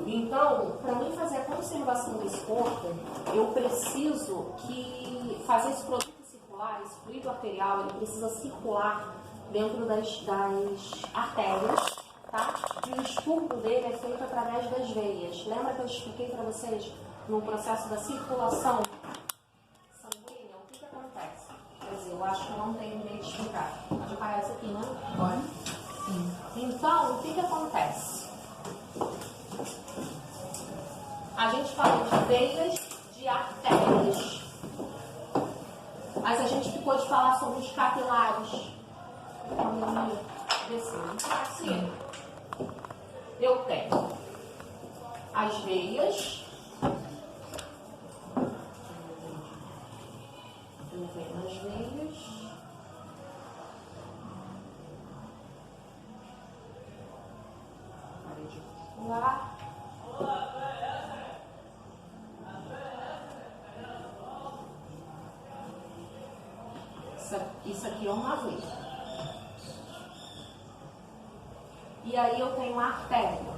Então, para mim fazer a conservação desse corpo, eu preciso que fazer esse produto circular, esse fluido arterial, ele precisa circular dentro das artérias, tá? E o expurgo dele é feito através das veias. Lembra que eu expliquei para vocês no processo da circulação sanguínea? O que acontece? Quer dizer, eu acho que não tem meio de explicar. Pode apagar isso aqui, não? Pode? Sim. Então, o que acontece? A gente fala de veias, de artérias. Mas a gente ficou de falar sobre os capilares. Assim, eu tenho as veias. Eu venho nas veias. Parede muscular. Isso aqui é uma veia. E aí eu tenho uma artéria.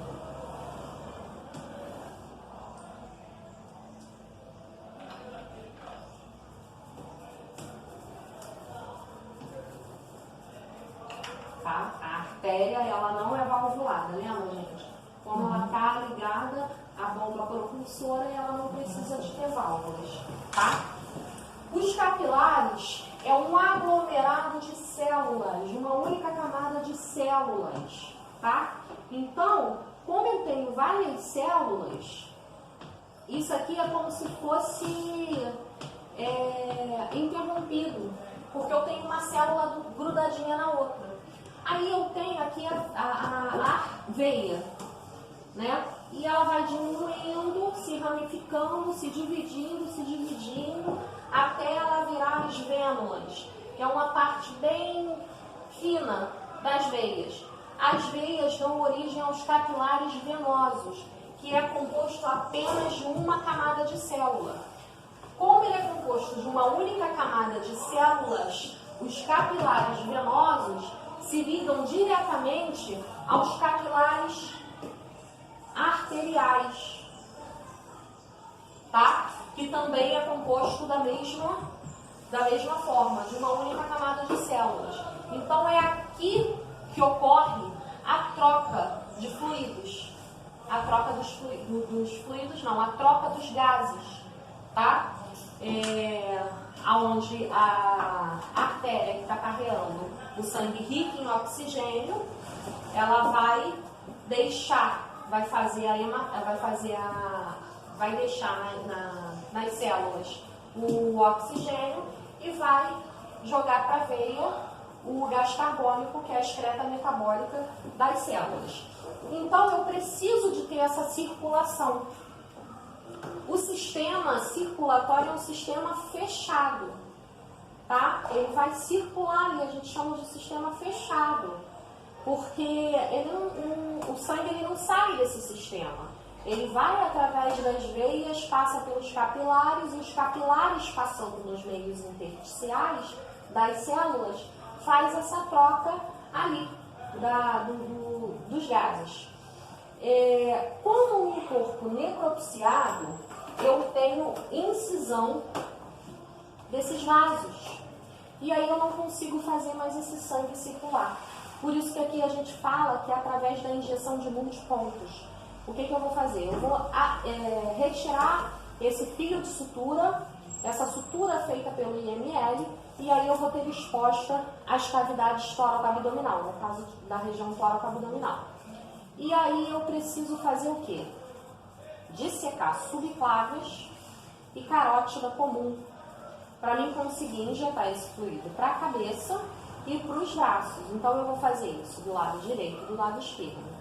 Tá? A artéria, ela não é valvulada, lembra, gente? Como ela está ligada à bomba propulsora, ela não precisa de ter válvulas, tá? Os capilares é um aglomerado de células, uma única camada de células, tá? Então, como eu tenho várias células, isso aqui é como se fosse interrompido, porque eu tenho uma célula grudadinha na outra. Aí eu tenho aqui a veia, né? E ela vai diminuindo, se ramificando, se dividindo, até ela virar as vênulas, que é uma parte bem fina das veias. As veias dão origem aos capilares venosos, que é composto apenas de uma camada de célula. Como ele é composto de uma única camada de células, os capilares venosos se ligam diretamente aos capilares arteriais, tá? Que também é composto da mesma forma, de uma única camada de células. Então é aqui que ocorre a troca de fluidos. A troca dos fluidos, não, a troca dos gases, tá? Onde a artéria que está carregando o sangue rico em oxigênio, ela vai deixar, vai deixar nas células o oxigênio e vai jogar para a veia o gás carbônico, que é a excreta metabólica das células. Então, eu preciso de ter essa circulação. O sistema circulatório é um sistema fechado, tá? Ele vai circular e a gente chama de sistema fechado, porque o sangue ele não sai desse sistema. Ele vai através das veias, passa pelos capilares, e os capilares, passando nos meios intersticiais das células, faz essa troca ali dos gases. Como um corpo necropsiado, eu tenho incisão desses vasos. E aí eu não consigo fazer mais esse sangue circular. Por isso que aqui a gente fala que é através da injeção de multipontos. O que eu vou fazer? Eu vou retirar esse fio de sutura, essa sutura feita pelo IML, e aí eu vou ter exposta as cavidades tóraco-abdominal, no caso da região tóraco-abdominal. E aí eu preciso fazer o quê? Dissecar subclaves e carótida comum, para mim conseguir injetar esse fluido para a cabeça e para os braços. Então eu vou fazer isso do lado direito e do lado esquerdo.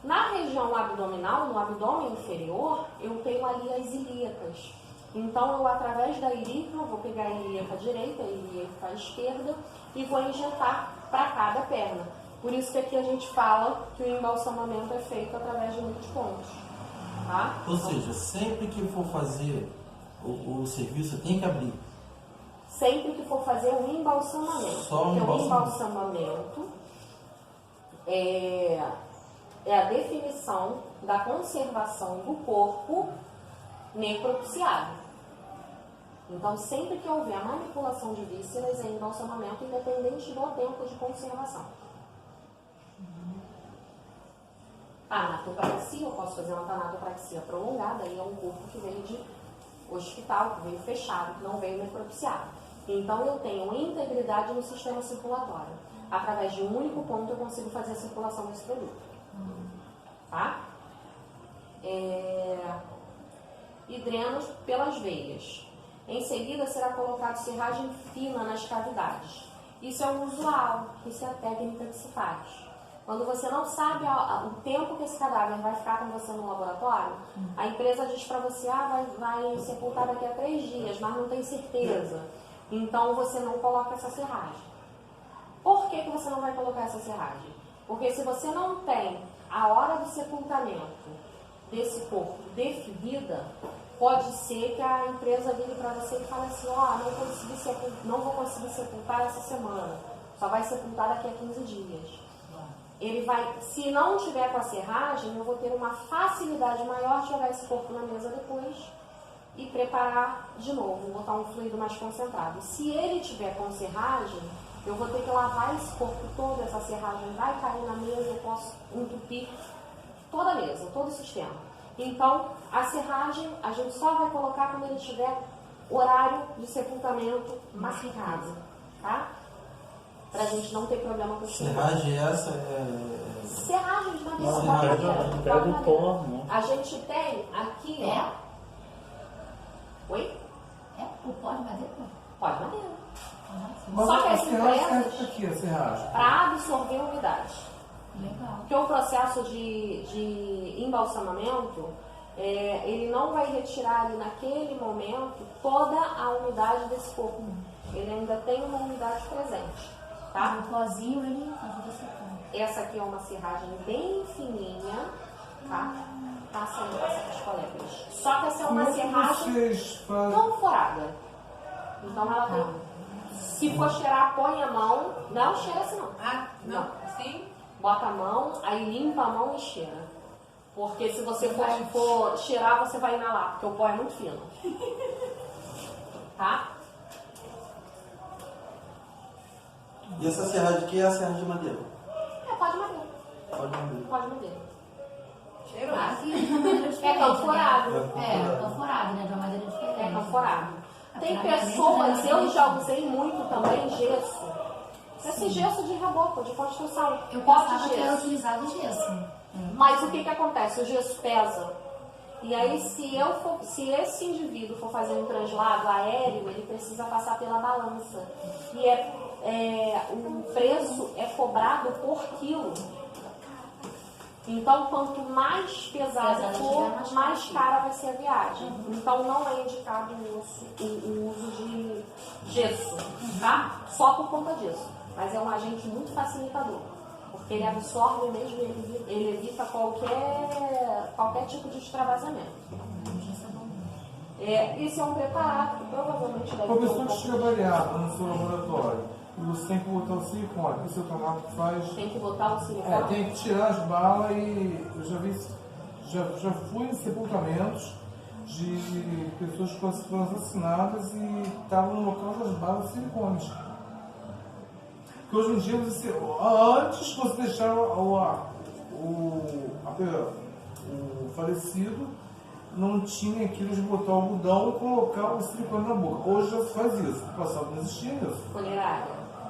Na região abdominal, no abdômen inferior, eu tenho ali as ilíacas. Então eu, através da ilíaca, vou pegar a ilíaca direita, a ilíaca esquerda e vou injetar para cada perna. Por isso que aqui a gente fala que o embalsamamento é feito através de muitos pontos. Tá? Ou seja, sempre que for fazer o serviço, tem que abrir. Sempre que for fazer um embalsamamento. Só um porque embalsamamento. o embalsamamento é é a definição da conservação do corpo necropsiado. Então, sempre que houver a manipulação de vísceras em embalsamamento, independente do tempo de conservação. Tanatopraxia, eu posso fazer uma tanatopraxia prolongada, aí é um corpo que veio de hospital, que veio fechado, que não veio necropsiado. Então, eu tenho integridade no sistema circulatório. Através de um único ponto, eu consigo fazer a circulação desse produto. Tá? E drenos pelas veias. Em seguida, será colocado serragem fina nas cavidades. Isso é o usual, isso é a técnica que se faz. Quando você não sabe o tempo que esse cadáver vai ficar com você no laboratório, a empresa diz para você, vai sepultar daqui a 3 dias, mas não tem certeza. Então, você não coloca essa serragem. Por que você não vai colocar essa serragem? Porque se você não tem a hora do sepultamento desse corpo definida, pode ser que a empresa vire para você e fale assim, não vou conseguir sepultar essa semana, só vai sepultar daqui a 15 dias. Ele vai, se não tiver com a serragem, eu vou ter uma facilidade maior de jogar esse corpo na mesa depois e preparar de novo, botar um fluido mais concentrado. Se ele tiver com serragem, eu vou ter que lavar esse corpo todo, essa serragem vai cair na mesa, eu posso entupir toda a mesa, todo o sistema. Então, a serragem a gente só vai colocar quando ele tiver horário de sepultamento marcado, tá? Pra gente não ter problema com o serragem essa serragem de madeira. A gente tem aqui, Oi? O pó de madeira? Pó de madeira. Mas só que a as serragem empresas, serve aqui, a serragem. para absorver a umidade. Legal. Porque o processo de embalsamamento, ele não vai retirar ali naquele momento toda a umidade desse corpo. Ele ainda tem uma umidade presente. Tá? O pozinho ele ajuda a secar. Essa aqui é uma serragem bem fininha, tá? Passa para os colegas. Só que essa é uma serragem canforada. Então ela tem. Se for cheirar, põe a mão. Não cheira assim não. Não. Sim? Bota a mão, aí limpa a mão e cheira. Porque se você for cheirar, você vai inalar, porque o pó é muito fino. Tá? E essa serragem aqui é a serragem de madeira? Pó de madeira. Pó de madeira. Pó de madeira. Cheiroso. Aqui é uma madeira diferente. Canforado. Canforado, né? De uma madeira diferente. É canforado. Tem Canforado pessoas, é eu já usei muito também gesso. Esse gesso de reboco, de construção. Eu Pó de pensava que era gesso. utilizado gesso. Mas o que acontece? O gesso pesa. E aí, se esse indivíduo for fazer um translado aéreo, ele precisa passar pela balança. E o preço é cobrado por quilo. Então, quanto mais pesado for, mais cara vai ser a viagem. Então, não é indicado o uso de gesso, tá? Só por conta disso. Mas é um agente muito facilitador. Porque ele absorve mesmo, ele evita qualquer tipo de extravasamento. Esse é um preparado que provavelmente deve ter Uma pessoa que chega variada no seu laboratório, e você tem que botar o silicone, o seu tomate faz. Tem que botar o silicone. Tem que tirar as balas e eu já fui em sepultamentos de pessoas que foram assassinadas e estavam no local das balas de silicones. Porque hoje em dia, antes você deixava o falecido, não tinha aquilo de botar o algodão e colocar o silicone na boca. Hoje já se faz isso. No passado não existia isso. Funerária.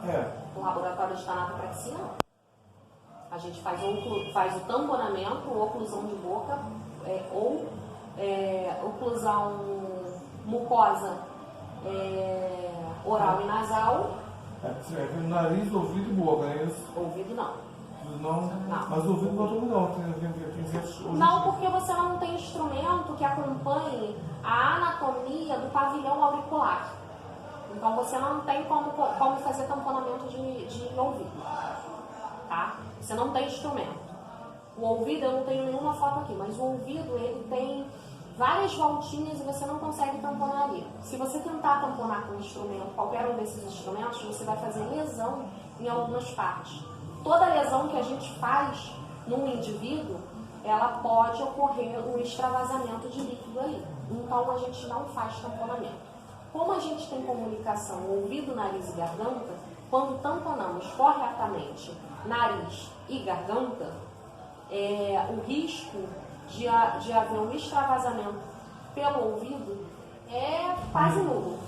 É. O laboratório de tanatopraxia não. A gente faz o tamponamento, oclusão de boca, oclusão mucosa oral e nasal. Nariz, ouvido e boca, não é isso? Ouvido não. Não. Mas o ouvido botou não. Não, porque você não tem instrumento que acompanhe a anatomia do pavilhão auricular. Então você não tem como fazer tamponamento de ouvido. Tá? Você não tem instrumento. O ouvido, eu não tenho nenhuma foto aqui, mas o ouvido ele tem várias voltinhas e você não consegue tamponar ali. Se você tentar tamponar com um instrumento, qualquer um desses instrumentos, você vai fazer lesão em algumas partes. Toda lesão que a gente faz num indivíduo, ela pode ocorrer um extravasamento de líquido ali. Então a gente não faz tamponamento. Como a gente tem comunicação ouvido, nariz e garganta, quando tamponamos corretamente nariz e garganta, o risco de haver um extravasamento pelo ouvido é quase nulo,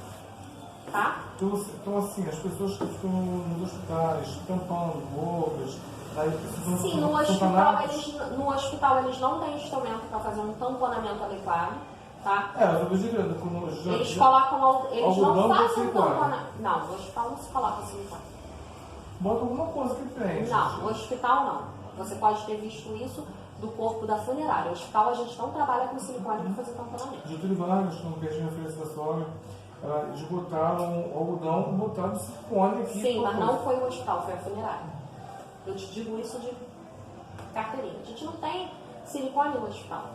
tá? Então assim, as pessoas que ficam nos hospitais tampando bocas, aí precisam Sim, no hospital eles não têm instrumento para fazer um tamponamento adequado, tá? Eu tô girando, como já... Eles colocam, eles não algodão fazem silicone. tamponamento. Não, no hospital não se coloca silicone. Bota alguma coisa que prende. Não, no hospital não. Você pode ter visto isso do corpo da funerária. No hospital a gente não trabalha com silicone para fazer tamponamento. Getúlio Vargas, como que a gente referência da sogra, eles botaram algodão e botaram silicone aqui. Sim, mas não foi o hospital, foi a funerária. Eu te digo isso de carteirinha. A gente não tem silicone no hospital.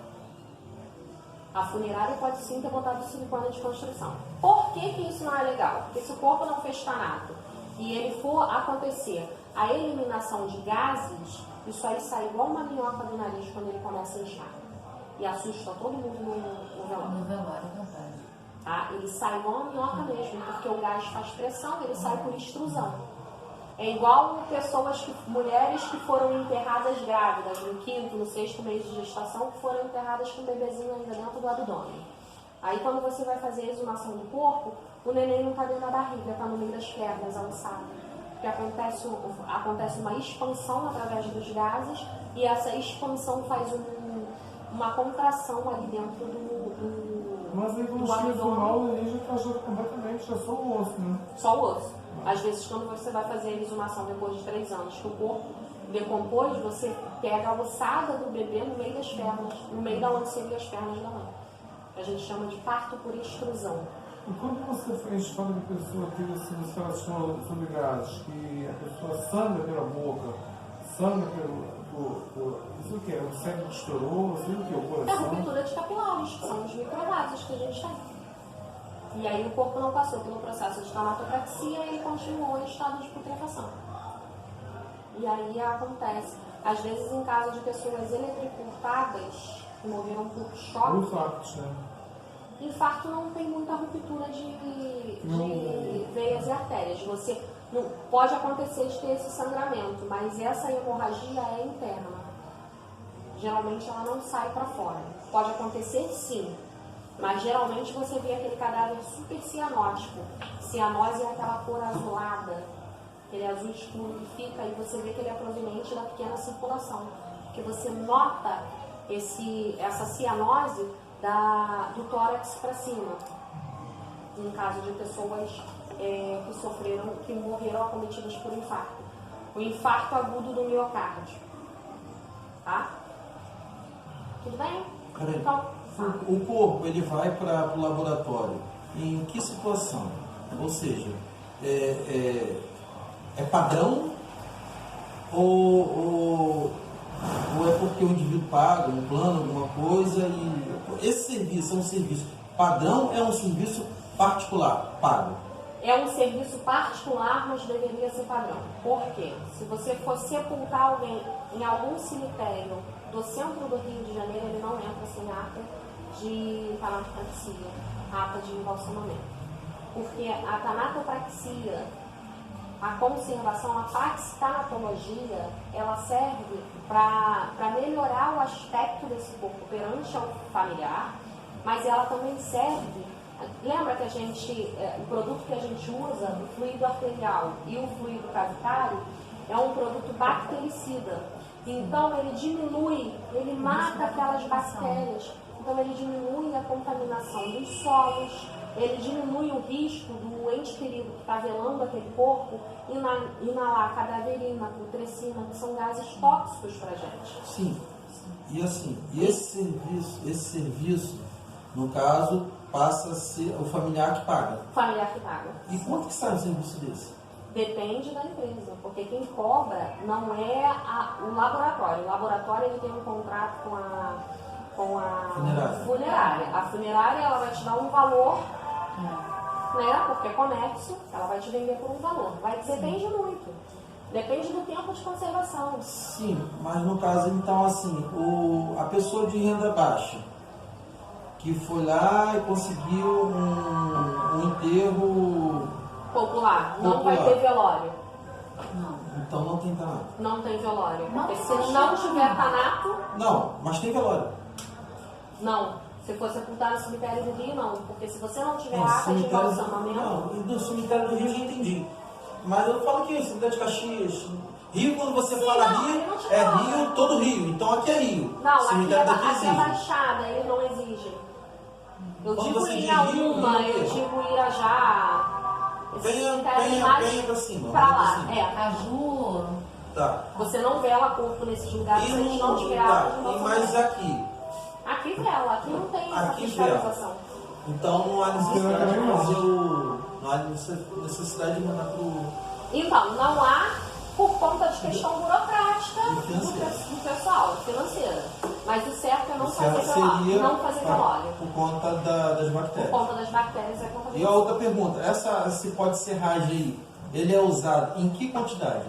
A funerária pode sim ter botado silicone de construção. Por que isso não é legal? Porque se o corpo não fez tanato e ele for acontecer a eliminação de gases, isso aí sai igual uma minhoca do nariz quando ele começa a inchar. E assusta todo mundo no velório. No velório, é verdade. Tá? Ele sai igual uma minhoca mesmo, porque o gás faz pressão, ele sai por extrusão. É igual mulheres que foram enterradas grávidas no 5º, no 6º mês de gestação, que foram enterradas com o bebezinho ainda dentro do abdômen. Aí quando você vai fazer a exumação do corpo, o neném não está dentro da barriga, está no meio das pernas, alçado. Porque acontece uma expansão através dos gases e essa expansão faz uma contração ali dentro do Mas aí quando chega o mal, ele já está completamente, é só o osso, né? Só o osso. Às vezes, quando você vai fazer a exumação depois de 3 anos, que o corpo decompôs, você pega a ossada do bebê no meio das pernas, no meio da lancilha das pernas da mãe. A gente chama de parto por extrusão. E quando você fez fala de pessoa que você fala sobre gases, que a pessoa sangra pela boca, sangra isso o que é? O cérebro estourou, isso o que é? O É a coração? ruptura de capilares, que são os microvasos que a gente tem. E aí o corpo não passou pelo processo de tanatopraxia e ele continuou em estado de putrefação. E aí acontece, às vezes em caso de pessoas eletrocutadas, que morreram por choque, Infartos, né? infarto não tem muita ruptura de veias e artérias. Pode acontecer de ter esse sangramento, mas essa hemorragia é interna. Geralmente ela não sai para fora. Pode acontecer sim, mas geralmente você vê aquele cadáver super cianótico. Cianose é aquela cor azulada, aquele azul escuro que fica, e você vê que ele é proveniente da pequena circulação. Porque você nota essa cianose do tórax para cima, em caso de pessoas que morreram acometidas por infarto. O infarto agudo do miocárdio. Tá? Tudo bem? Peraí. Então, O corpo ele vai para o laboratório. Em que situação? Ou seja, é padrão ou é porque o indivíduo paga um plano, alguma coisa e esse serviço é um serviço padrão, é um serviço particular, pago? é um serviço particular, mas deveria ser padrão. Por quê? Se você for sepultar alguém em algum cemitério do centro do Rio de Janeiro, ele não entra sem ata de tanatopraxia, ata de embalsamamento. Porque a tanatopraxia, a conservação, a tanatologia, ela serve para melhorar o aspecto desse corpo perante ao familiar, mas ela também serve. Lembra que o produto que a gente usa, o fluido arterial e o fluido cavitário, é um produto bactericida. Então ele diminui, ele mata aquelas bactérias. Então ele diminui a contaminação dos solos, ele diminui o risco do ente querido que está velando aquele corpo inalar cadaverina, putrescina, que são gases tóxicos para a gente. Sim. E assim, esse serviço, no caso, passa a ser o familiar que paga. O familiar que paga. E quanto que sai um serviço desse? Depende da empresa, porque quem cobra não é o laboratório. O laboratório ele tem um contrato com a funerária. A funerária ela vai te dar um valor, né? Porque é comércio, ela vai te vender por um valor. Depende muito. Depende do tempo de conservação. Sim, mas no caso, então, assim, a pessoa de renda baixa, que foi lá e conseguiu um enterro Popular. Não vai Popular. ter velório. Não. então não tem tanato. Não tem velório. Não, Porque se acho não que tiver não. tanato, Não, mas tem velório. não. Se for sepultar no cemitério do Rio, não. Porque se você não tiver Não, ata de cemitério- embalsamamento, Não, do cemitério do Rio eu já entendi. Mas eu falo que cemitério de Caxias. Rio, quando você fala não, Rio, ele não te é fala. Rio, todo Rio. Então aqui é Rio. não, aqui é, Cemitério daqui aqui é exige. Baixada, eles não exigem. Eu Quando digo você diz Inhaúma, Rio, eu Rio. digo Irajá. Esses cemitérios Venha mais pra cima. pra venha pra lá. cima. É. Caju. Tá. Você não vela corpo nesses lugares se eles não tiver tá. ata de E mais embalsamamento. aqui. Aqui vela, aqui não tem essa Aqui fiscalização. Então não há necessidade de Não. fazer não há necessidade de mandar pro. Então, não há por conta de questão burocrática E financeira. do pessoal, financeira. Mas o certo é não O fazer certo velório. seria Não fazer velório. por conta das Por bactérias. conta das bactérias é conta E a outra pergunta, esse pó de serragem aí, ele é usado em que quantidade?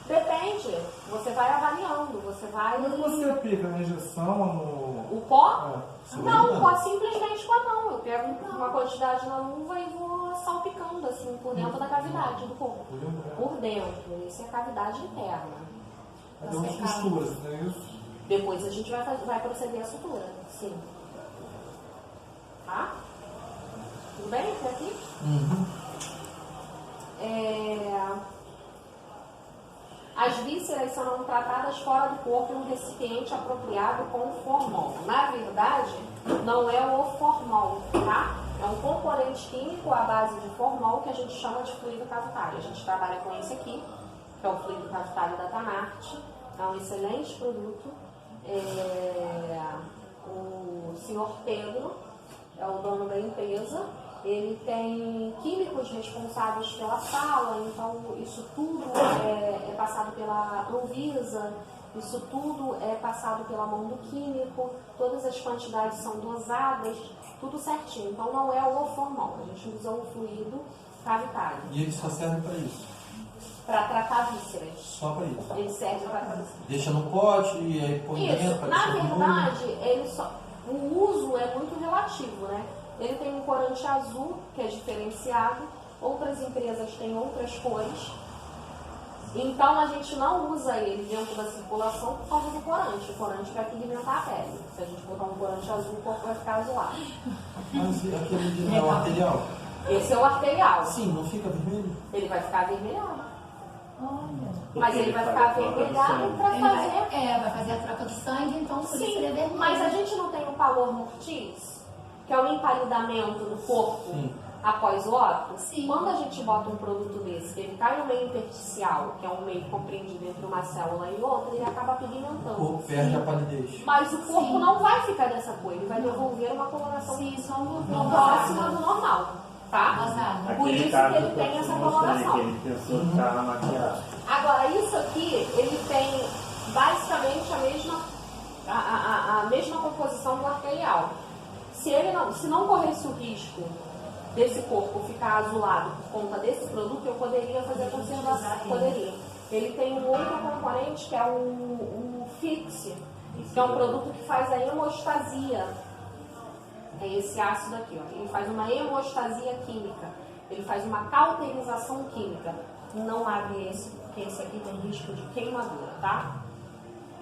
Depende. Você vai avaliando, você vai. Mas você aplica na injeção ou no. O pó? É. Não, o pó simplesmente com a mão. Eu pego uma quantidade na luva e vou salpicando assim por dentro da cavidade do corpo. Por dentro. Isso é a cavidade interna. Aí tem umas costuras, não é isso? Depois a gente vai proceder à sutura. Sim. Tá? Tudo bem até aqui? As vísceras serão tratadas fora do corpo em um recipiente apropriado com formol. Na verdade, não é o formol, tá? É um componente químico à base de formol que a gente chama de fluido cavitário. A gente trabalha com esse aqui, que é o fluido cavitário da Tanarte. É um excelente produto. O senhor Pedro é o dono da empresa. Ele tem químicos responsáveis pela sala, então isso tudo é passado pela Anvisa, isso tudo é passado pela mão do químico, todas as quantidades são dosadas, tudo certinho. Então não é o formol, a gente usa o fluido cavitário E ele só serve para isso? para tratar vísceras. Só para isso? Ele serve para tratar vísceras. Deixa no pote e aí põe dentro Isso, para na deixar no verdade, o uso é muito relativo, né? Ele tem um corante azul, que é diferenciado, outras empresas têm outras cores. Então a gente não usa ele dentro da circulação por causa do corante. O corante vai pigmentar a pele. Se a gente botar um corante azul, o corpo vai ficar azulado. Mas aquele de mel arterial? Esse é o arterial. Sim, não fica vermelho? Ele vai ficar avermelhado. Olha. Mas ele vai ficar avermelhado para Ele fazer. vai fazer a troca do sangue, então por isso ele é Sim, vermelho. mas a gente não tem o pavor mortis, que é o empalidamento do corpo Sim. após o óbito. Sim. Quando a gente bota um produto desse, que ele cai no meio intersticial, que é um meio compreendido entre uma célula e outra, ele acaba O pigmentando. corpo perde a palidez. Mas o corpo Sim. não vai ficar dessa cor, ele vai devolver uma coloração Sim, só um próxima do normal, tá? Rosado. Por isso que ele tem essa coloração. Que ele pensou que estava maquiado. Agora, isso aqui, ele tem basicamente a mesma composição do arterial. Se não corresse o risco desse corpo ficar azulado por conta desse produto, eu poderia fazer a conservação. Poderia. Ele tem um outro componente que é o Fix, que é um produto que faz a hemostasia. É esse ácido aqui, ó. Ele faz uma hemostasia química. Ele faz uma cauterização química. Não abre esse, porque esse aqui tem risco de queimadura, tá?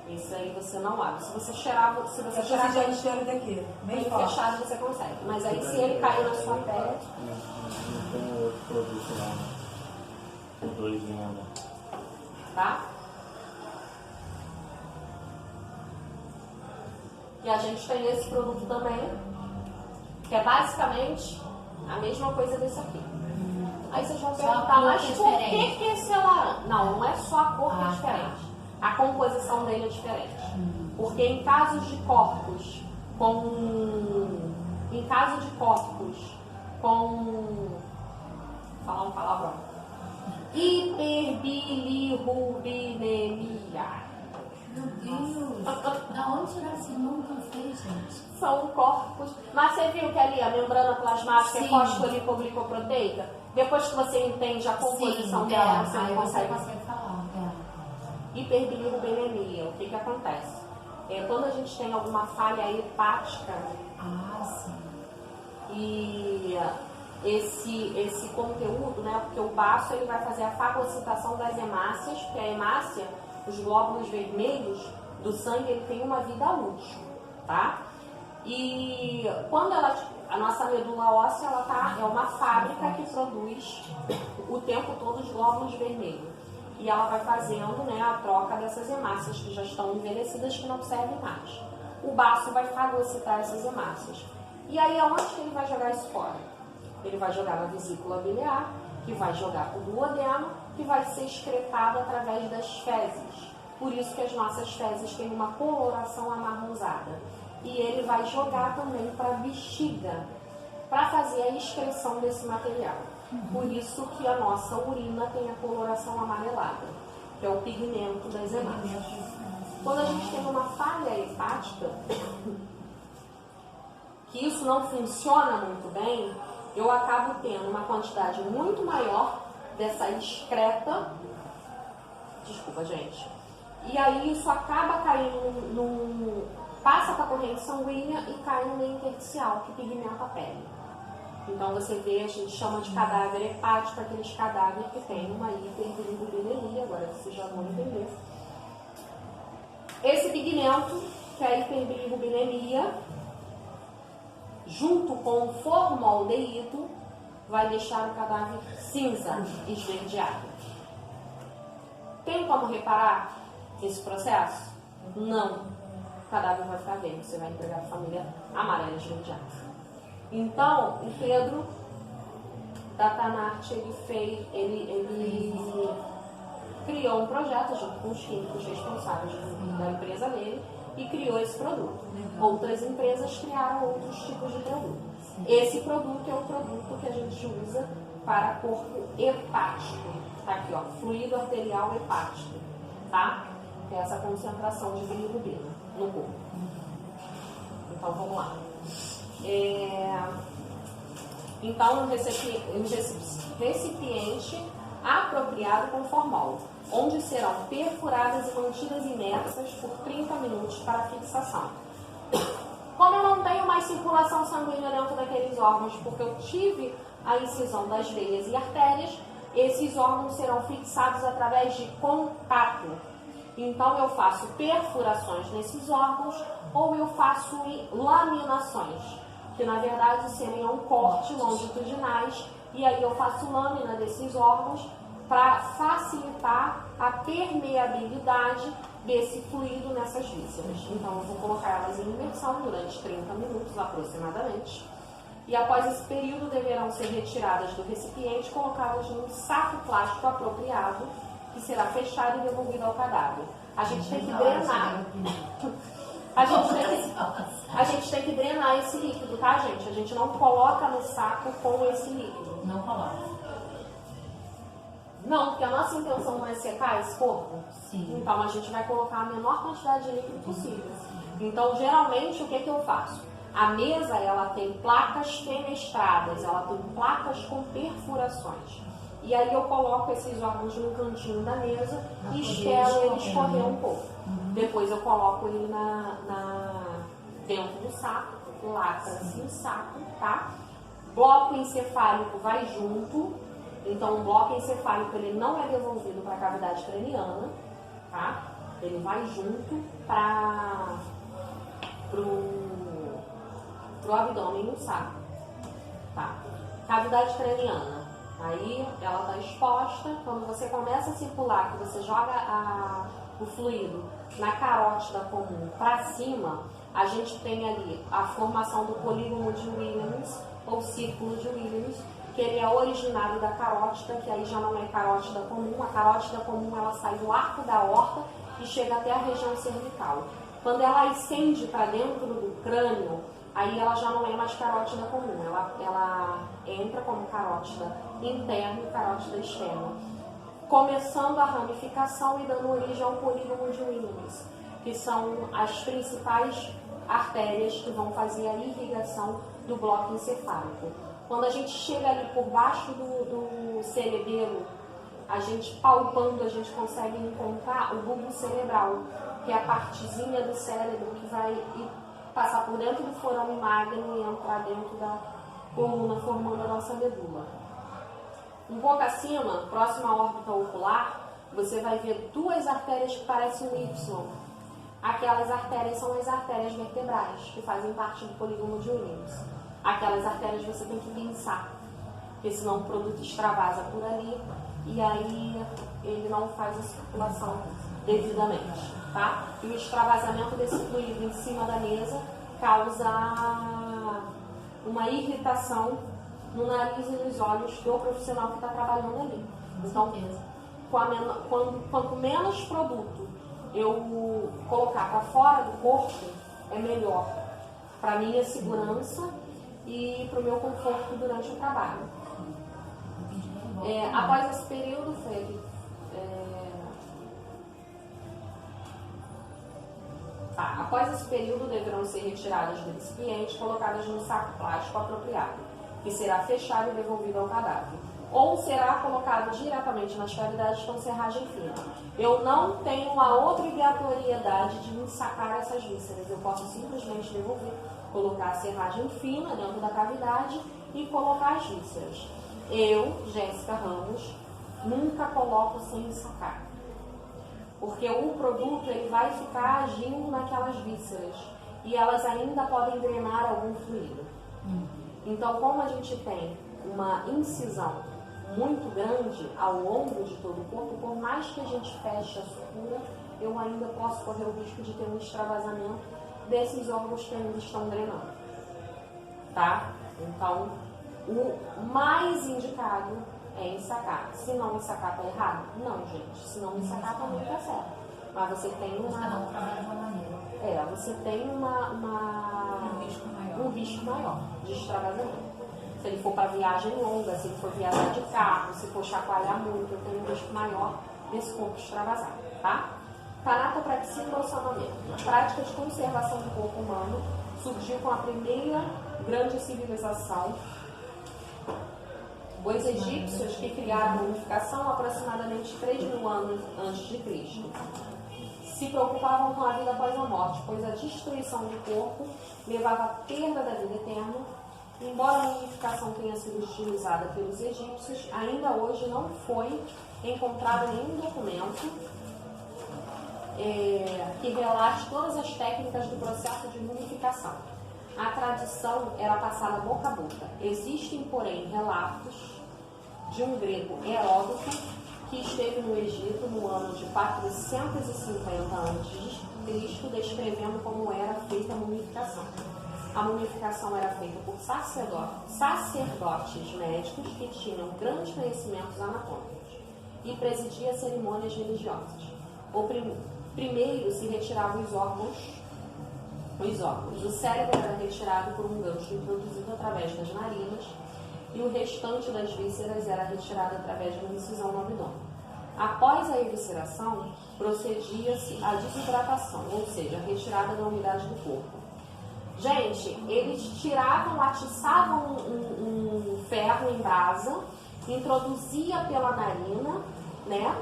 Esse aí você não abre. Se você cheirar, Se você já cheiro daqui, bem bem forte. fechado, você consegue. Mas aí se ele cair na sua pele, Não tem outro produto lá. O 2 em 1. tá? E a gente tem esse produto também, que é basicamente a mesma coisa desse aqui. Aí vocês vão Só a perguntar, cor mas que é por diferente. que esse é laranja? Não é só a cor que é Ah, tá. diferente. A composição dele é diferente. Porque em casos de corpos em caso de corpos com falar um palavrão, hiperbilirrubinemia. Meu Deus. Da onde tiraram esse nome que eu fiz, gente? São corpos. Mas você viu que ali a membrana plasmática é Sim. fosfolipoglicoproteica? Depois que você entende a composição Sim, dela, você aí não você consegue. consegue falar. Hiperbilirubinemia, o que acontece? Quando a gente tem alguma falha hepática Ah, sim. e esse conteúdo, né? Porque o baço ele vai fazer a fagocitação das hemácias, porque a hemácia, os glóbulos vermelhos do sangue, ele tem uma vida útil, tá? E quando a nossa medula óssea, é uma fábrica que produz o tempo todo os glóbulos vermelhos. E ela vai fazendo, né, a troca dessas hemácias que já estão envelhecidas, que não servem mais. O baço vai fagocitar essas hemácias. E aí, aonde que ele vai jogar isso fora? Ele vai jogar na vesícula biliar, que vai jogar para o duodeno, que vai ser excretado através das fezes. Por isso que as nossas fezes têm uma coloração amarronzada. E ele vai jogar também para a bexiga, para fazer a excreção desse material. Por isso que a nossa urina tem a coloração amarelada, que é o pigmento das hemácias. Quando a gente tem uma falha hepática, que isso não funciona muito bem, eu acabo tendo uma quantidade muito maior dessa excreta. Desculpa, gente. E aí isso acaba caindo passa para a corrente sanguínea e cai no meio intersticial, que pigmenta a pele. Então você vê, a gente chama de cadáver hepático, aqueles cadáveres que tem uma hiperbilirubinemia, agora vocês já vão entender. Esse pigmento, que é a hiperbilirubinemia, junto com o formaldeído, vai deixar o cadáver cinza, esverdeado. Tem como reparar esse processo? Não. O cadáver vai ficar verde, você vai entregar para a família amarela esverdeada. Então, o Pedro da Tanart, ele criou um projeto junto com os químicos responsáveis da empresa dele e criou esse produto. Outras empresas criaram outros tipos de produto. Esse produto é o produto que a gente usa para corpo hepático. Tá aqui, ó, fluido arterial hepático, tá? Que é essa concentração de bilirrubina no corpo. Então, vamos lá. Então, um recipiente apropriado com formol, onde serão perfuradas e mantidas imersas por 30 minutos para fixação. Como eu não tenho mais circulação sanguínea dentro daqueles órgãos, porque eu tive a incisão das veias e artérias, esses órgãos serão fixados através de contato. Então, eu faço perfurações nesses órgãos ou eu faço laminações, que na verdade seriam cortes longitudinais, e aí eu faço lâmina desses órgãos para facilitar a permeabilidade desse fluido nessas vísceras. Então eu vou colocar elas em imersão durante 30 minutos aproximadamente, e após esse período deverão ser retiradas do recipiente e colocadas num saco plástico apropriado, que será fechado e devolvido ao cadáver. A gente tem que drenar. A gente tem que drenar esse líquido, tá, gente? A gente não coloca no saco com esse líquido. Não coloca. Não, porque a nossa intenção não é secar esse corpo. Sim. Então a gente vai colocar a menor quantidade de líquido possível. Então, geralmente, o que eu faço? A mesa, ela tem placas fenestradas, ela tem placas com perfurações. E aí eu coloco esses órgãos no cantinho da mesa e espero ele escorrer um pouco. Depois eu coloco ele dentro do saco, lacra-se o saco, tá? Bloco encefálico vai junto. Então o bloco encefálico ele não é devolvido para a cavidade craniana, tá? Ele vai junto pro abdômen no saco, tá? Cavidade craniana. Aí ela está exposta. Quando você começa a circular, que você joga o fluido na carótida comum para cima, a gente tem ali a formação do polígono de Williams, ou círculo de Williams, que ele é originado da carótida, que aí já não é carótida comum. A carótida comum ela sai do arco da aorta e chega até a região cervical. Quando ela ascende para dentro do crânio, aí ela já não é mais carótida comum, ela entra como carótida interna e carótida externa, começando a ramificação e dando origem ao polígono de Williams, que são as principais artérias que vão fazer a irrigação do bloco encefálico. Quando a gente chega ali por baixo do cerebelo, a gente palpando, a gente consegue encontrar o bulbo cerebral, que é a partezinha do cérebro que vai passar por dentro do forame magno e entrar dentro da coluna, formando a nossa medula. Um pouco acima, próximo à órbita ocular, você vai ver duas artérias que parecem um Y. Aquelas artérias são as artérias vertebrais, que fazem parte do polígono de Williams. Aquelas artérias você tem que pinçar, porque senão o produto extravasa por ali e aí ele não faz a circulação devidamente, tá? E o extravasamento desse fluido em cima da mesa causa uma irritação no nariz e nos olhos do profissional que está trabalhando ali. Então, quanto menos produto eu colocar para fora do corpo, é melhor para minha segurança e para o meu conforto durante o trabalho. Após esse período, Felipe, após esse período deverão ser retiradas do recipiente e colocadas num saco plástico apropriado, que será fechado e devolvido ao cadáver. Ou será colocado diretamente nas cavidades com serragem fina. Eu não tenho a obrigatoriedade de ensacar essas vísceras. Eu posso simplesmente devolver, colocar a serragem fina dentro da cavidade e colocar as vísceras. Eu, Jéssica Ramos, nunca coloco sem ensacar. Porque o produto ele vai ficar agindo naquelas vísceras e elas ainda podem drenar algum fluido. Então, como a gente tem uma incisão muito grande ao longo de todo o corpo, por mais que a gente feche a sutura, eu ainda posso correr o risco de ter um extravasamento desses órgãos que ainda estão drenando. Tá? Então, o mais indicado é ensacar. Se não ensacar, tá errado? Não, gente. Se não ensacar, também tá certo. Mas você tem Cada um trabalha de uma maneira. você tem um risco maior de extravasamento. Se ele for para viagem longa, se ele for viajar de carro, se for chacoalhar muito, eu tenho um risco maior desse corpo extravasar, tá? Tanatopraxia e embalsamamento. A prática de conservação do corpo humano surgiu com a primeira grande civilização. Os egípcios que criaram a mumificação aproximadamente 3.000 anos antes de Cristo se preocupavam com a vida após a morte, pois a destruição do corpo levava à perda da vida eterna. Embora a mumificação tenha sido utilizada pelos egípcios, ainda hoje não foi encontrado nenhum documento que relate todas as técnicas do processo de mumificação. A tradição era passada boca a boca. Existem, porém, relatos de um grego, Heródoto, que esteve no Egito no ano de 450 a.C., descrevendo como era feita a mumificação. A mumificação era feita por sacerdotes médicos que tinham grandes conhecimentos anatômicos e presidia cerimônias religiosas. Primeiro se retiravam os órgãos. O cérebro era retirado por um gancho introduzido através das narinas e o restante das vísceras era retirado através de uma incisão no abdômen. Após a evisceração, procedia-se a desidratação, ou seja, a retirada da umidade do corpo. Gente, eles tiravam, atiçavam um ferro em brasa, introduzia pela narina, né?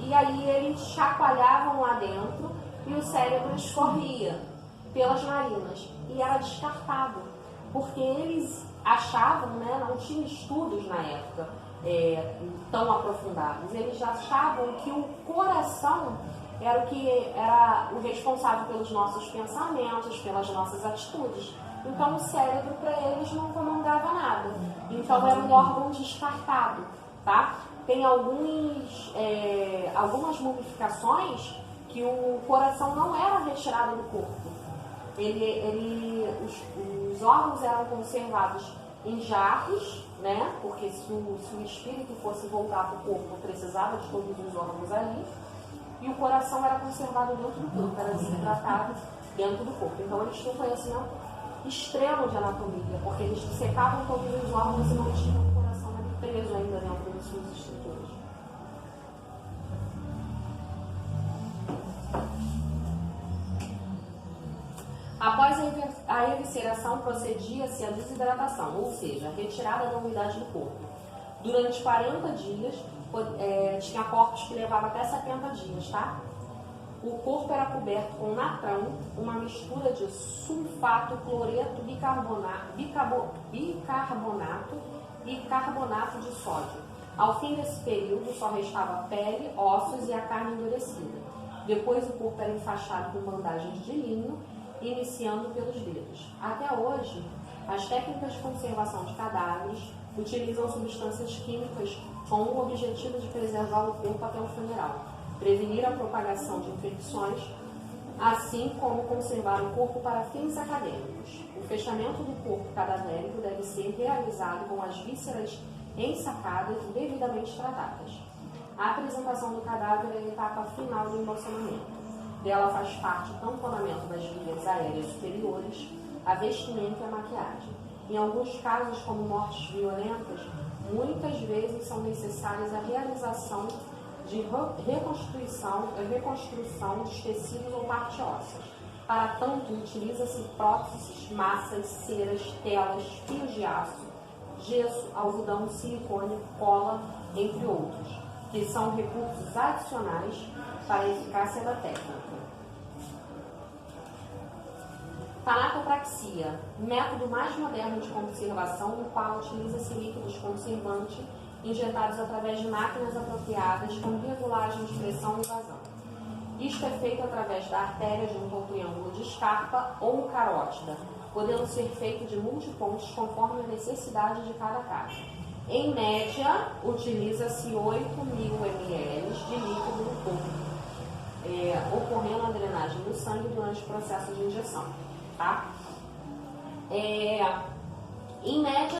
E aí eles chacoalhavam lá dentro e o cérebro escorria pelas narinas e era descartado, porque eles achavam, né, não tinha estudos na época tão aprofundados, eles achavam que o coração era o responsável pelos nossos pensamentos, pelas nossas atitudes. Então o cérebro para eles não comandava nada. Então era um órgão descartado, tá? Tem algumas mumificações que o coração não era retirado do corpo. Os órgãos eram conservados em jarros, né? Porque se o espírito fosse voltar para o corpo, precisava de todos os órgãos ali. E o coração era conservado dentro do corpo, era desidratado dentro do corpo. Então eles tinham um conhecimento extremo de anatomia, porque eles secavam todos os órgãos e não tinham o coração ali preso ainda dentro das suas estruturas. Após a evisceração, procedia-se a desidratação, ou seja, a retirada da umidade do corpo. Durante 40 dias, tinha corpos que levavam até 70 dias, tá? O corpo era coberto com natrão, uma mistura de sulfato, cloreto, bicarbonato e carbonato de sódio. Ao fim desse período, só restava pele, ossos e a carne endurecida. Depois, o corpo era enfaixado com bandagens de linho, iniciando pelos dedos. Até hoje, as técnicas de conservação de cadáveres utilizam substâncias químicas com o objetivo de preservar o corpo até o funeral, prevenir a propagação de infecções, assim como conservar o corpo para fins acadêmicos. O fechamento do corpo cadavérico deve ser realizado com as vísceras ensacadas e devidamente tratadas. A apresentação do cadáver é a etapa final do embalsamamento. Dela faz parte o tamponamento das vias aéreas superiores, a vestimenta e a maquiagem. Em alguns casos, como mortes violentas, muitas vezes são necessárias a realização de reconstrução dos tecidos ou partes ósseas. Para tanto, utiliza-se próteses, massas, ceras, telas, fios de aço, gesso, algodão, silicone, cola, entre outros, que são recursos adicionais para a eficácia da técnica. Tanatopraxia, método mais moderno de conservação, no qual utiliza-se líquidos conservantes injetados através de máquinas apropriadas com regulagem de pressão e vazão. Isto é feito através da artéria junto ao triângulo de Scarpa ou carótida, podendo ser feito de multipontos conforme a necessidade de cada caso. Em média, utiliza-se 8.000 ml de líquido no corpo, ocorrendo a drenagem do sangue durante o processo de injeção. Tá? Em média,